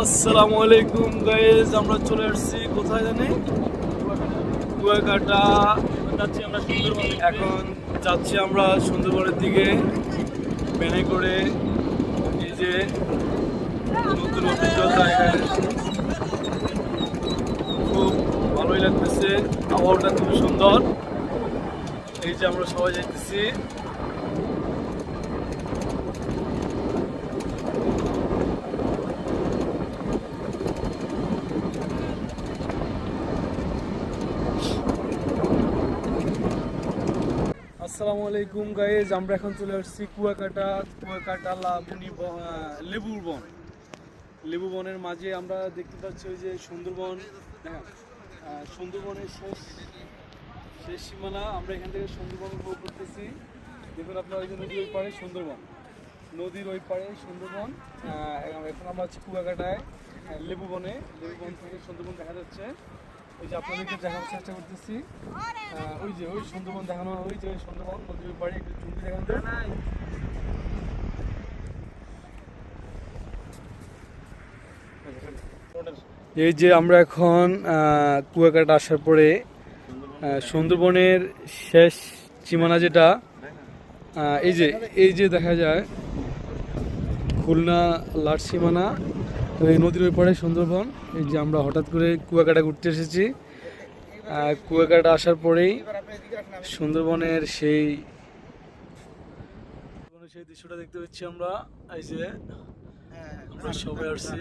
আসসালামু আলাইকুম গাইস, আমরা চলে আসছি কোথায় জানি, কুয়াকাটা। এখন যাচ্ছি আমরা সুন্দরবনের দিকে ভ্যানে করে। এই যে নতুন অভিজ্ঞতা, এখানে খুব ভালোই লাগতেছে, আবহাওয়াটা খুব সুন্দর। এই যে আমরা সবাই যাইতেছি। আসসালামু আলাইকুম গাইজ, আমরা এখন চলে আসছি কুয়াকাটা লেবুর বন। লেবু বনের মাঝে আমরা দেখতে পাচ্ছি ওই যে সুন্দরবন, সুন্দরবনের শেষ সীমানা। আমরা এখান থেকে সুন্দরবন উপভোগ করতেছি। দেখুন আপনার ওই যে নদীর ওই পাড়ে সুন্দরবন, নদীর ওই পাড়ে সুন্দরবন। এখন আমরা আছি কুয়াকাটায় লেবু বনে। লেবু বন থেকে সুন্দরবন দেখা যাচ্ছে। ওই যে আপনাদেরকে দেখানোর চেষ্টা করতেছি, ওই যে ওই সুন্দরবন দেখানো, ওই যে সুন্দরবন নদীর বাড়ি, একটু জুমে দেখানো যায়। এই যে আমরা এখন কুয়াকাটা আসার পরে সুন্দরবনের শেষ সীমানা যেটা, এই যে দেখা যায় খুলনা লাট সীমানা, এই নদীর ওই পাড়ে সুন্দরবন। এই যে আমরা হঠাৎ করে কুয়াকাটা ঘুরতে এসেছি। কুয়াকাটা আসার পরেই সুন্দরবনের সেই দৃশ্যটা দেখতে পাচ্ছি আমরা। এই যে আমরা সবাই আসছি।